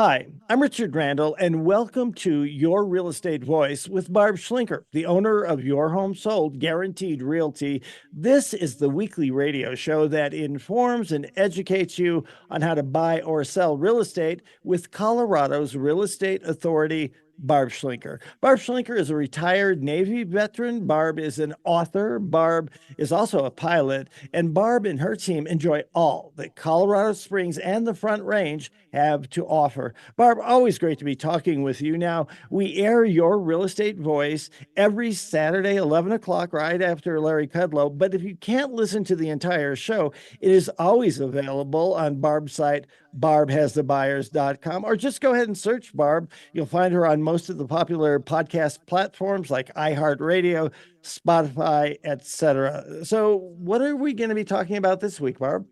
Hi, I'm Richard Randall, and welcome to Your Real Estate Voice with Barb Schlinker, the owner of Your Home Sold Guaranteed Realty. This is the weekly radio show that informs and educates you on how to buy or sell real estate with Colorado's Real Estate Authority. Barb Schlinker. Barb Schlinker is a retired Navy veteran. Barb is an author. Barb is also a pilot. And Barb and her team enjoy all that Colorado Springs and the Front Range have to offer. Barb, always great to be talking with you. Now, we air Your Real Estate Voice every Saturday, 11 o'clock, right after Larry Kudlow. But if you can't listen to the entire show, it is always available on Barb's site, barbhasthebuyers.com, or just go ahead and search Barb. You'll find her on most of the popular podcast platforms like iHeartRadio, Spotify, etc. So, what are we going to be talking about this week, Barb?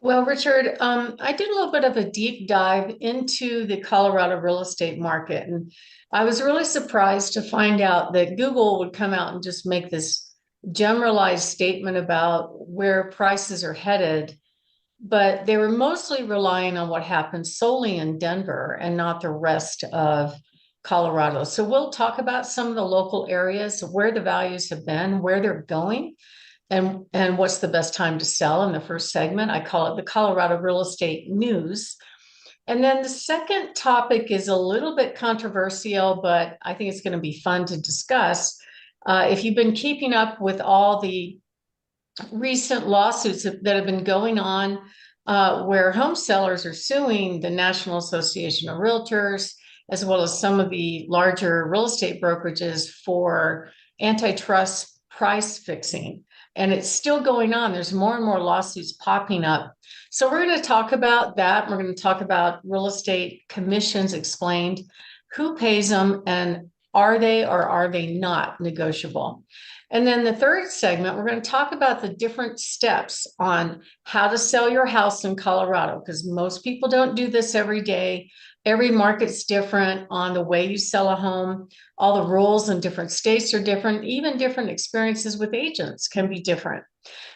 Well, Richard, I did a little bit of a deep dive into the Colorado real estate market, and I was really surprised to find out that Google would come out and just make this generalized statement about where prices are headed, but they were mostly relying on what happened solely in Denver and not the rest of Colorado. So we'll talk about some of the local areas, where the values have been, where they're going, and what's the best time to sell in the first segment. I call it the Colorado real estate news. And then the second topic is a little bit controversial, but I think it's going to be fun to discuss. If you've been keeping up with all the recent lawsuits that have been going on, where home sellers are suing the National Association of Realtors, as well as some of the larger real estate brokerages for antitrust price fixing. And it's still going on. There's more and more lawsuits popping up. So we're going to talk about that. We're going to talk about real estate commissions explained, who pays them, and are they or are they not negotiable? And then the third segment, we're going to talk about the different steps on how to sell your house in Colorado, because most people don't do this every day. Every market's different on the way you sell a home. All the rules in different states are different. Even different experiences with agents can be different.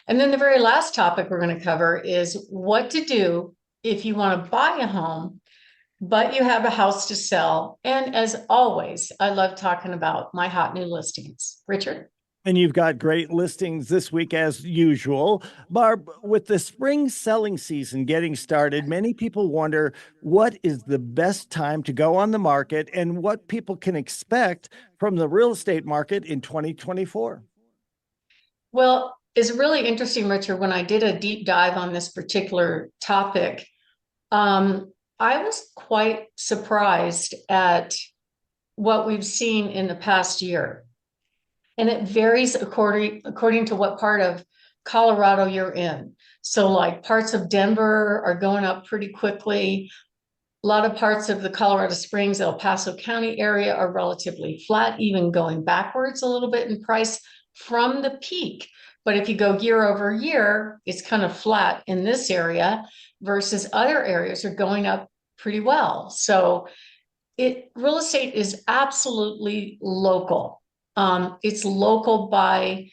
And then the very last topic we're going to cover is what to do if you want to buy a home, but you have a house to sell. And as always, I love talking about my hot new listings. Richard? And you've got great listings this week as usual. Barb, with the spring selling season getting started, many people wonder what is the best time to go on the market and what people can expect from the real estate market in 2024. Well, it's really interesting, Richard. When I did a deep dive on this particular topic, I was quite surprised at what we've seen in the past year. And it varies according to what part of Colorado you're in. So like parts of Denver are going up pretty quickly. A lot of parts of the Colorado Springs, El Paso County area are relatively flat, even going backwards a little bit in price from the peak. But if you go year over year, it's kind of flat in this area versus other areas are going up pretty well. So real estate is absolutely local. It's local by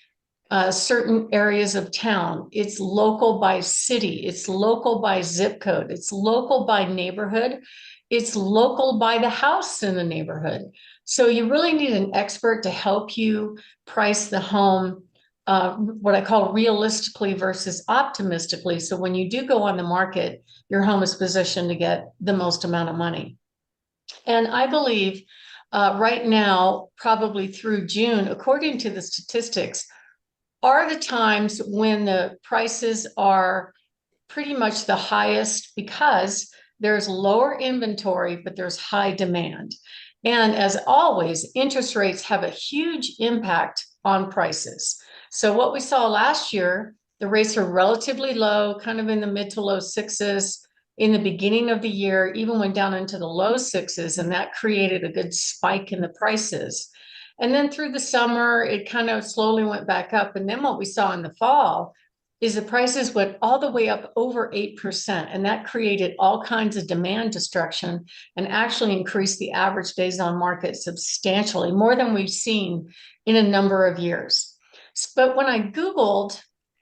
certain areas of town. It's local by city. It's local by zip code. It's local by neighborhood. It's local by the house in the neighborhood. So you really need an expert to help you price the home, what I call realistically versus optimistically. So when you do go on the market, your home is positioned to get the most amount of money. And I believe right now, probably through June, according to the statistics, are the times when the prices are pretty much the highest because there's lower inventory, but there's high demand. And as always, interest rates have a huge impact on prices. So what we saw last year, the rates are relatively low, kind of in the mid to low sixes. In the beginning of the year, even went down into the low sixes, and that created a good spike in the prices. And then through the summer, it kind of slowly went back up. And then what we saw in the fall is the prices went all the way up over 8%. And that created all kinds of demand destruction and actually increased the average days on market substantially, more than we've seen in a number of years. But when I Googled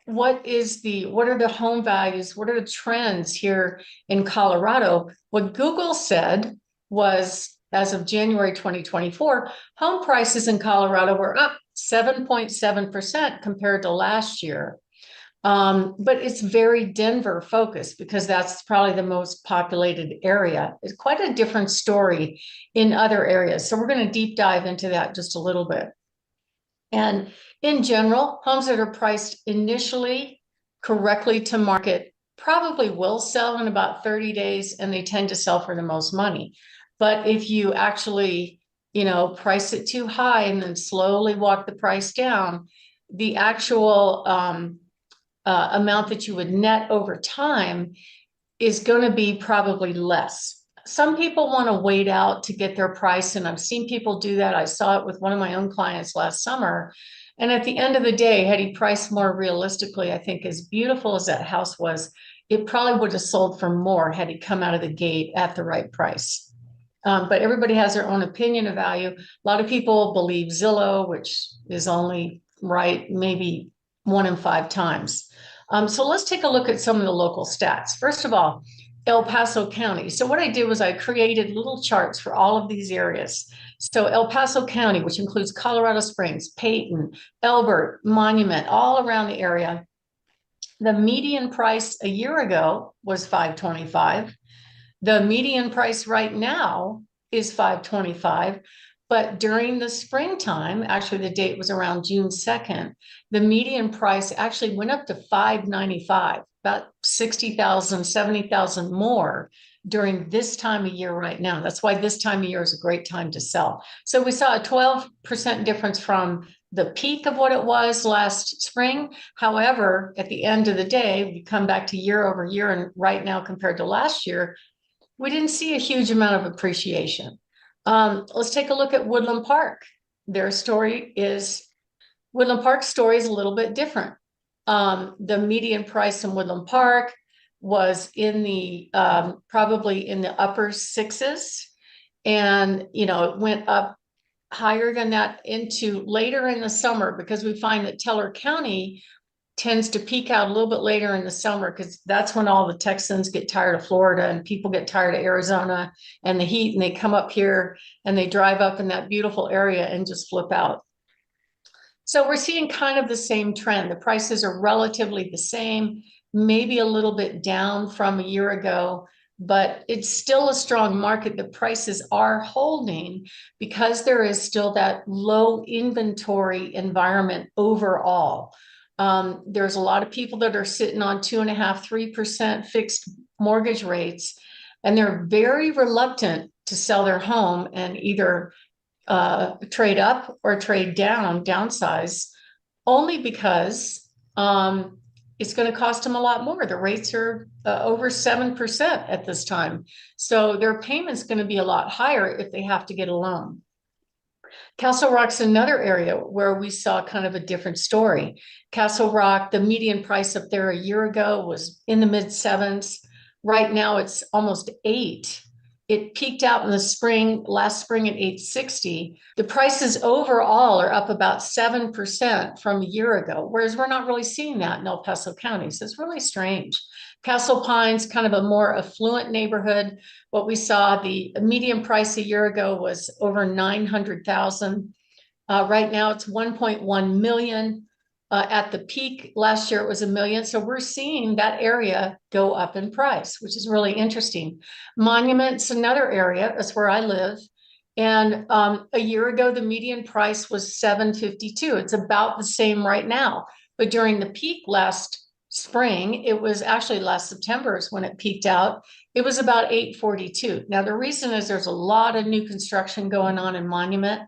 what are the home values? What are the trends here in Colorado? What Google said was, as of January 2024, home prices in Colorado were up 7.7% compared to last year. But it's very Denver focused because that's probably the most populated area. It's quite a different story in other areas. So we're going to deep dive into that just a little bit. And in general, homes that are priced initially correctly to market probably will sell in about 30 days, and they tend to sell for the most money. But if you actually, price it too high and then slowly walk the price down, the actual amount that you would net over time is going to be probably less. Some people want to wait out to get their price, and I've seen people do that. I saw it with one of my own clients last summer. And at the end of the day, had he priced more realistically, I think as beautiful as that house was, it probably would have sold for more had he come out of the gate at the right price. But everybody has their own opinion of value. A lot of people believe Zillow, which is only right maybe 1 in 5 times. So let's take a look at some of the local stats. First of all, El Paso County. So what I did was I created little charts for all of these areas. So El Paso County, which includes Colorado Springs, Peyton, Elbert, Monument, all around the area. The median price a year ago was $525. The median price right now is $525. But during the springtime, actually the date was around June 2nd, the median price actually went up to $595, about 60,000, 70,000 more during this time of year right now. That's why this time of year is a great time to sell. So we saw a 12% difference from the peak of what it was last spring. However, at the end of the day, we come back to year over year, and right now compared to last year, we didn't see a huge amount of appreciation. Let's take a look at Woodland Park. Woodland Park's story is a little bit different. The median price in Woodland Park was in the probably in the upper sixes, and it went up higher than that into later in the summer, because we find that Teller County tends to peak out a little bit later in the summer, because that's when all the Texans get tired of Florida and people get tired of Arizona and the heat, and they come up here and they drive up in that beautiful area and just flip out. So we're seeing kind of the same trend. The prices are relatively the same, maybe a little bit down from a year ago, but it's still a strong market. The prices are holding because there is still that low inventory environment overall. There's a lot of people that are sitting on 2.5%, 3% fixed mortgage rates, and they're very reluctant to sell their home and either trade up or trade down, downsize, only because it's going to cost them a lot more. The rates are over 7% at this time. So their payment's going to be a lot higher if they have to get a loan. Castle Rock's another area where we saw kind of a different story. Castle Rock, the median price up there a year ago was in the mid sevens. Right now it's almost 8. It peaked out in the last spring at 860. The prices overall are up about 7% from a year ago, whereas we're not really seeing that in El Paso County. So it's really strange. Castle Pines, kind of a more affluent neighborhood. What we saw, the median price a year ago was over 900,000. Right now it's 1.1 million. At the peak last year, it was 1 million. So we're seeing that area go up in price, which is really interesting. Monument's another area. That's where I live. And a year ago, the median price was 752. It's about the same right now. But during the peak last spring, it was actually last September is when it peaked out. It was about 842. Now, the reason is there's a lot of new construction going on in Monument,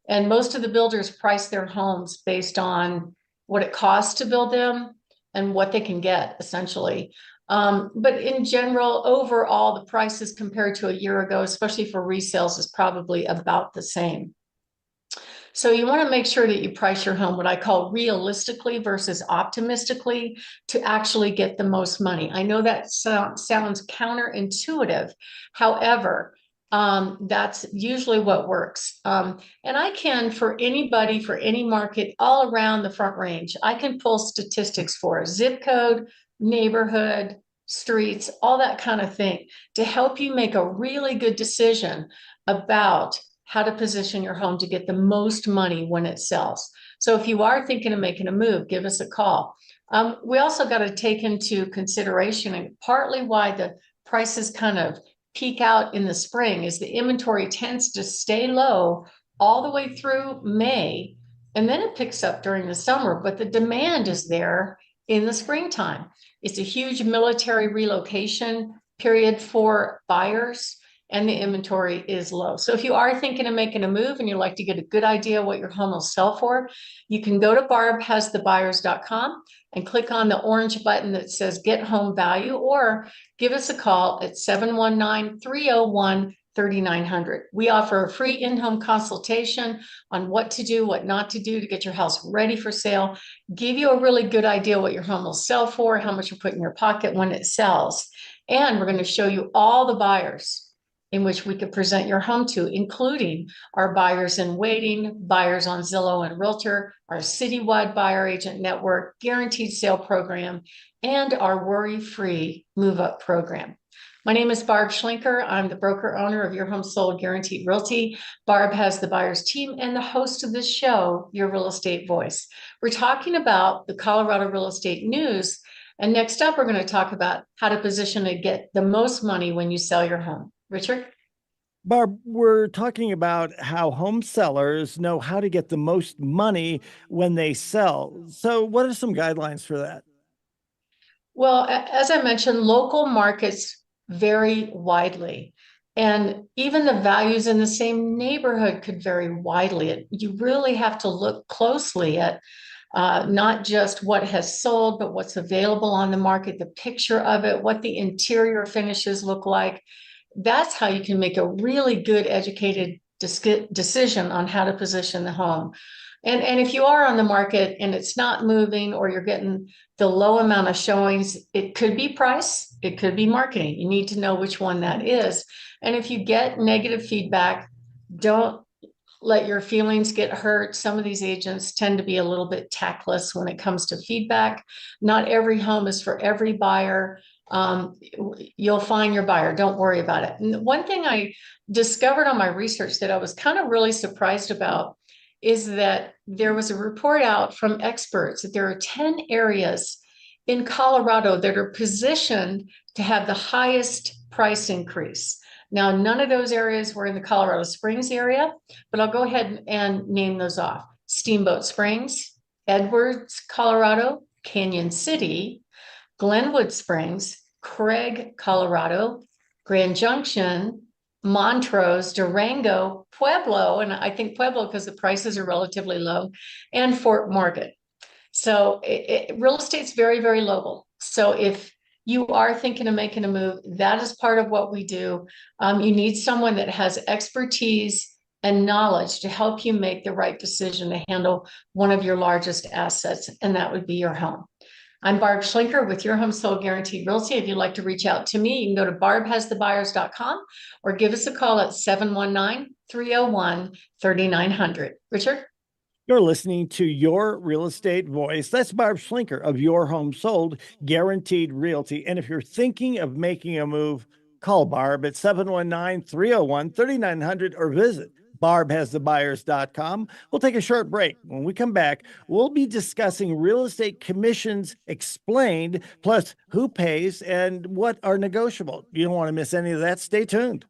and most of the builders price their homes based on what it costs to build them and what they can get, essentially. But in general, overall, the prices compared to a year ago, especially for resales, is probably about the same. So you want to make sure that you price your home what I call realistically versus optimistically to actually get the most money. I know that sounds counterintuitive. However, That's usually what works. And I can, for anybody, for any market all around the Front Range, I can pull statistics for zip code, neighborhood, streets, all that kind of thing to help you make a really good decision about how to position your home to get the most money when it sells. So if you are thinking of making a move, give us a call. We also got to take into consideration, and partly why the prices kind of peak out in the spring, is the inventory tends to stay low all the way through May, and then it picks up during the summer, but the demand is there in the springtime. It's a huge military relocation period for buyers, and the inventory is low. So if you are thinking of making a move and you'd like to get a good idea what your home will sell for, you can go to barbhasthebuyers.com and click on the orange button that says Get Home Value, or give us a call at 719-301-3900. We offer a free in-home consultation on what to do, what not to do to get your house ready for sale, give you a really good idea what your home will sell for, how much you put in your pocket when it sells. And we're going to show you all the buyers in which we could present your home to, including our buyers in waiting, buyers on Zillow and Realtor, our citywide buyer agent network, guaranteed sale program, and our worry-free move-up program. My name is Barb Schlinker. I'm the broker owner of Your Home Sold Guaranteed Realty. Barb has the buyers team and the host of this show, Your Real Estate Voice. We're talking about the Colorado real estate news. And next up, we're going to talk about how to position to get the most money when you sell your home. Richard? Barb, we're talking about how home sellers know how to get the most money when they sell. So what are some guidelines for that? Well, as I mentioned, local markets vary widely. And even the values in the same neighborhood could vary widely. You really have to look closely at not just what has sold, but what's available on the market, the picture of it, what the interior finishes look like. That's how you can make a really good educated decision on how to position the home. And if you are on the market and it's not moving, or you're getting the low amount of showings, it could be price, it could be marketing. You need to know which one that is. And if you get negative feedback, don't let your feelings get hurt. Some of these agents tend to be a little bit tactless when it comes to feedback. Not every home is for every buyer. You'll find your buyer. Don't worry about it. And one thing I discovered on my research that I was kind of really surprised about is that there was a report out from experts that there are 10 areas in Colorado that are positioned to have the highest price increase. Now, none of those areas were in the Colorado Springs area, but I'll go ahead and name those off. Steamboat Springs, Edwards, Colorado, Canyon City, Glenwood Springs, Craig, Colorado, Grand Junction, Montrose, Durango, Pueblo, and I think Pueblo because the prices are relatively low, and Fort Morgan. So real estate's very, very local. So if you are thinking of making a move, that is part of what we do. You need someone that has expertise and knowledge to help you make the right decision to handle one of your largest assets, and that would be your home. I'm Barb Schlinker with Your Home Sold Guaranteed Realty. If you'd like to reach out to me, you can go to barbhasthebuyers.com or give us a call at 719-301-3900. Richard? You're listening to Your Real Estate Voice. That's Barb Schlinker of Your Home Sold Guaranteed Realty. And if you're thinking of making a move, call Barb at 719-301-3900 or visit barbhasthebuyers.com. We'll take a short break. When we come back, we'll be discussing real estate commissions explained, plus who pays and what are negotiable. You don't want to miss any of that. Stay tuned.